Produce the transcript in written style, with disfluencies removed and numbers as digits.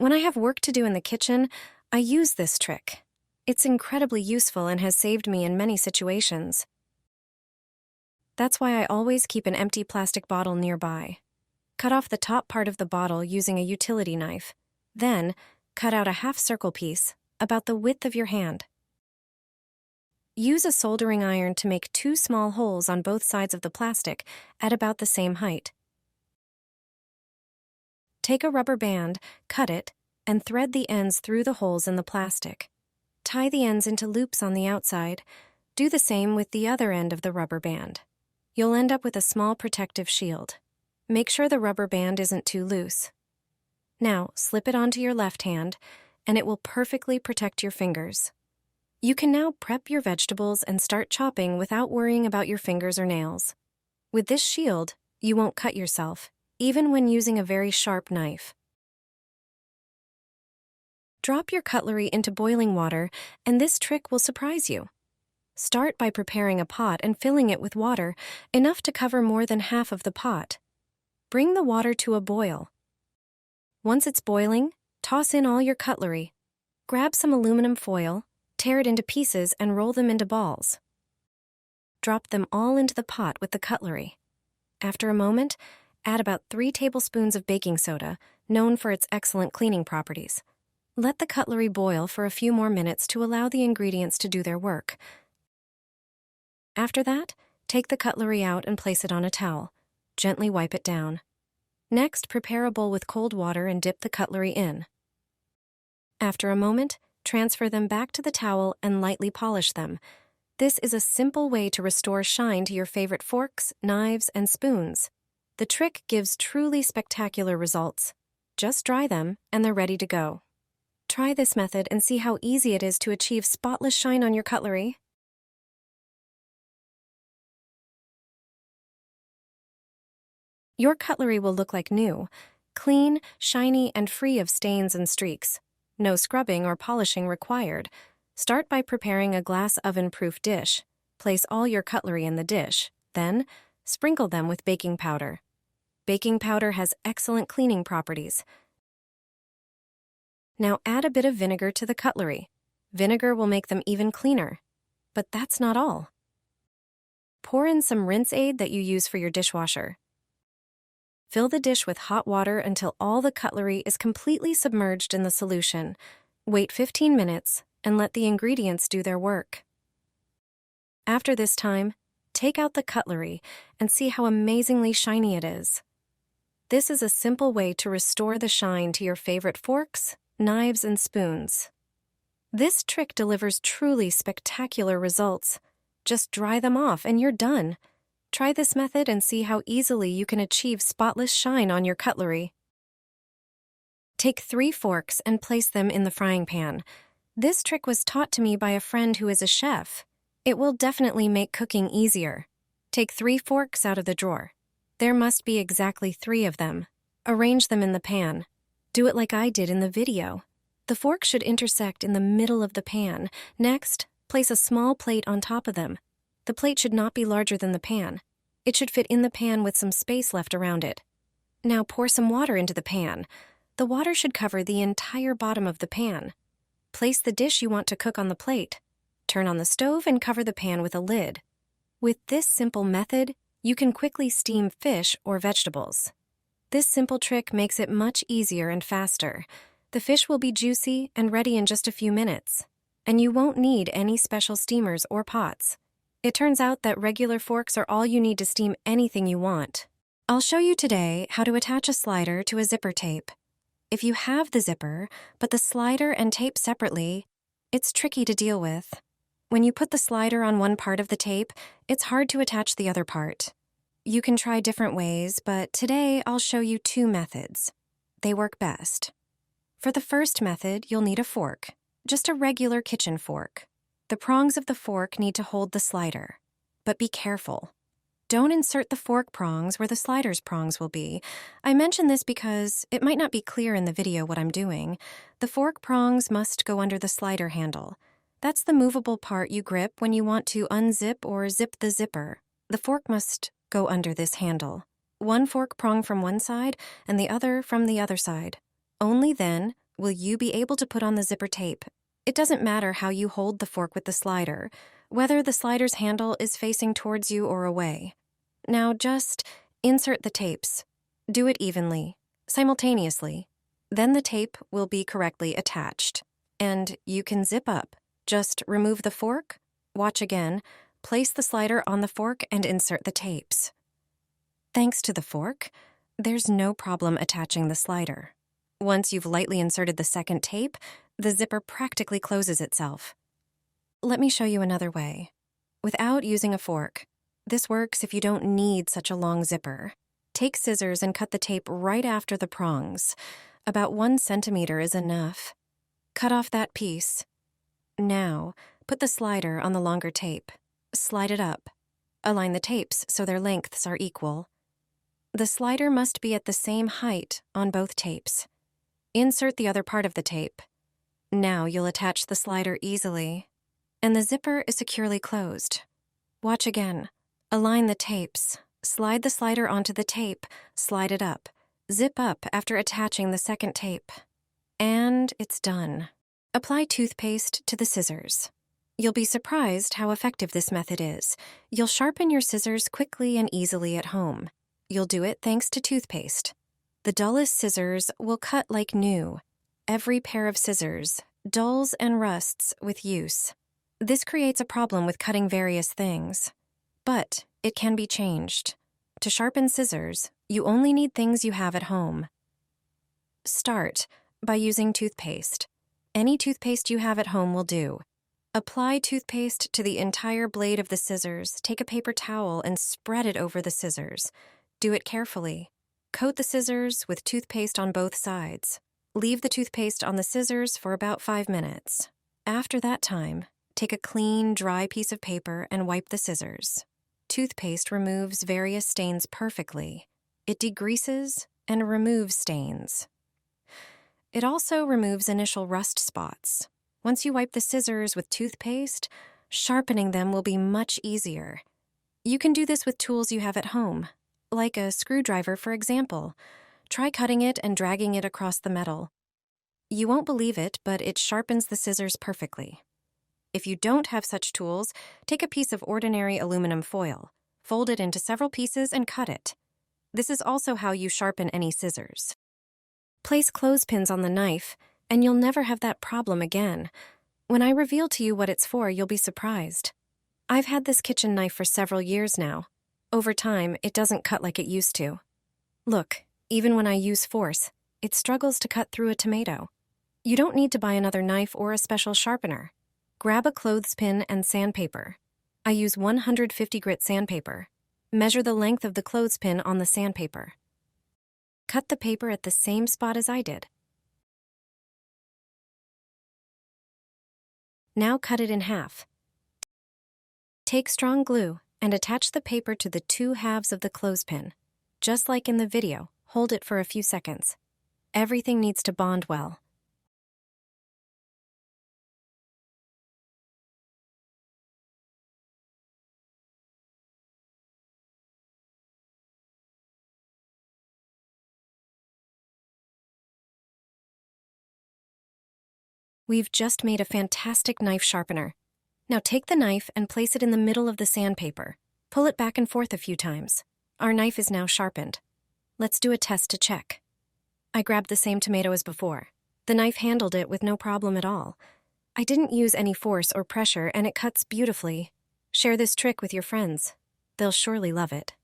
When I have work to do in the kitchen, I use this trick. It's incredibly useful and has saved me in many situations. That's why I always keep an empty plastic bottle nearby. Cut off the top part of the bottle using a utility knife. Then, cut out a half-circle piece, about the width of your hand. Use a soldering iron to make 2 small holes on both sides of the plastic at about the same height. Take a rubber band, cut it, and thread the ends through the holes in the plastic. Tie the ends into loops on the outside. Do the same with the other end of the rubber band. You'll end up with a small protective shield. Make sure the rubber band isn't too loose. Now, slip it onto your left hand, and it will perfectly protect your fingers. You can now prep your vegetables and start chopping without worrying about your fingers or nails. With this shield, you won't cut yourself, even when using a very sharp knife. Drop your cutlery into boiling water, and this trick will surprise you. Start by preparing a pot and filling it with water, enough to cover more than half of the pot. Bring the water to a boil. Once it's boiling, toss in all your cutlery. Grab some aluminum foil, tear it into pieces, and roll them into balls. Drop them all into the pot with the cutlery. After a moment, add about 3 tablespoons of baking soda, known for its excellent cleaning properties. Let the cutlery boil for a few more minutes to allow the ingredients to do their work. After that, take the cutlery out and place it on a towel. Gently wipe it down. Next, prepare a bowl with cold water and dip the cutlery in. After a moment, transfer them back to the towel and lightly polish them. This is a simple way to restore shine to your favorite forks, knives, and spoons. The trick gives truly spectacular results. Just dry them, and they're ready to go. Try this method and see how easy it is to achieve spotless shine on your cutlery. Your cutlery will look like new, clean, shiny, and free of stains and streaks. No scrubbing or polishing required. Start by preparing a glass oven-proof dish. Place all your cutlery in the dish. Then, sprinkle them with baking powder. Baking powder has excellent cleaning properties. Now add a bit of vinegar to the cutlery. Vinegar will make them even cleaner. But that's not all. Pour in some rinse aid that you use for your dishwasher. Fill the dish with hot water until all the cutlery is completely submerged in the solution. Wait 15 minutes and let the ingredients do their work. After this time, take out the cutlery and see how amazingly shiny it is. This is a simple way to restore the shine to your favorite forks, knives, and spoons. This trick delivers truly spectacular results. Just dry them off and you're done. Try this method and see how easily you can achieve spotless shine on your cutlery. Take 3 forks and place them in the frying pan. This trick was taught to me by a friend who is a chef. It will definitely make cooking easier. Take 3 forks out of the drawer. There must be exactly 3 of them. Arrange them in the pan. Do it like I did in the video. The fork should intersect in the middle of the pan. Next, place a small plate on top of them. The plate should not be larger than the pan. It should fit in the pan with some space left around it. Now pour some water into the pan. The water should cover the entire bottom of the pan. Place the dish you want to cook on the plate. Turn on the stove and cover the pan with a lid. With this simple method, you can quickly steam fish or vegetables. This simple trick makes it much easier and faster. The fish will be juicy and ready in just a few minutes. And you won't need any special steamers or pots. It turns out that regular forks are all you need to steam anything you want. I'll show you today how to attach a slider to a zipper tape. If you have the zipper, but the slider and tape separately, it's tricky to deal with. When you put the slider on one part of the tape, it's hard to attach the other part. You can try different ways, but today I'll show you 2 methods. They work best. For the first method, you'll need a fork, just a regular kitchen fork. The prongs of the fork need to hold the slider, but be careful. Don't insert the fork prongs where the slider's prongs will be. I mention this because it might not be clear in the video what I'm doing. The fork prongs must go under the slider handle. That's the movable part you grip when you want to unzip or zip the zipper. The fork must go under this handle. One fork prong from one side and the other from the other side. Only then will you be able to put on the zipper tape. It doesn't matter how you hold the fork with the slider, whether the slider's handle is facing towards you or away. Now just insert the tapes. Do it evenly, simultaneously. Then the tape will be correctly attached. And you can zip up. Just remove the fork, watch again, place the slider on the fork and insert the tapes. Thanks to the fork, there's no problem attaching the slider. Once you've lightly inserted the second tape, the zipper practically closes itself. Let me show you another way. Without using a fork, this works if you don't need such a long zipper. Take scissors and cut the tape right after the prongs. About 1 centimeter is enough. Cut off that piece. Now, put the slider on the longer tape. Slide it up. Align the tapes so their lengths are equal. The slider must be at the same height on both tapes. Insert the other part of the tape. Now you'll attach the slider easily, and the zipper is securely closed. Watch again. Align the tapes. Slide the slider onto the tape. Slide it up. Zip up after attaching the second tape. And it's done. Apply toothpaste to the scissors. You'll be surprised how effective this method is. You'll sharpen your scissors quickly and easily at home. You'll do it thanks to toothpaste. The dullest scissors will cut like new. Every pair of scissors dulls and rusts with use. This creates a problem with cutting various things. But it can be changed. To sharpen scissors, you only need things you have at home. Start by using toothpaste. Any toothpaste you have at home will do. Apply toothpaste to the entire blade of the scissors. Take a paper towel and spread it over the scissors. Do it carefully. Coat the scissors with toothpaste on both sides. Leave the toothpaste on the scissors for about 5 minutes. After that time, take a clean, dry piece of paper and wipe the scissors. Toothpaste removes various stains perfectly. It degreases and removes stains. It also removes initial rust spots. Once you wipe the scissors with toothpaste, sharpening them will be much easier. You can do this with tools you have at home, like a screwdriver, for example. Try cutting it and dragging it across the metal. You won't believe it, but it sharpens the scissors perfectly. If you don't have such tools, take a piece of ordinary aluminum foil, fold it into several pieces and cut it. This is also how you sharpen any scissors. Place clothespins on the knife, and you'll never have that problem again. When I reveal to you what it's for, you'll be surprised. I've had this kitchen knife for several years now. Over time, it doesn't cut like it used to. Look, even when I use force, it struggles to cut through a tomato. You don't need to buy another knife or a special sharpener. Grab a clothespin and sandpaper. I use 150 grit sandpaper. Measure the length of the clothespin on the sandpaper. Cut the paper at the same spot as I did. Now cut it in half. Take strong glue and attach the paper to the 2 halves of the clothespin. Just like in the video, hold it for a few seconds. Everything needs to bond well. We've just made a fantastic knife sharpener. Now take the knife and place it in the middle of the sandpaper. Pull it back and forth a few times. Our knife is now sharpened. Let's do a test to check. I grabbed the same tomato as before. The knife handled it with no problem at all. I didn't use any force or pressure, and it cuts beautifully. Share this trick with your friends. They'll surely love it.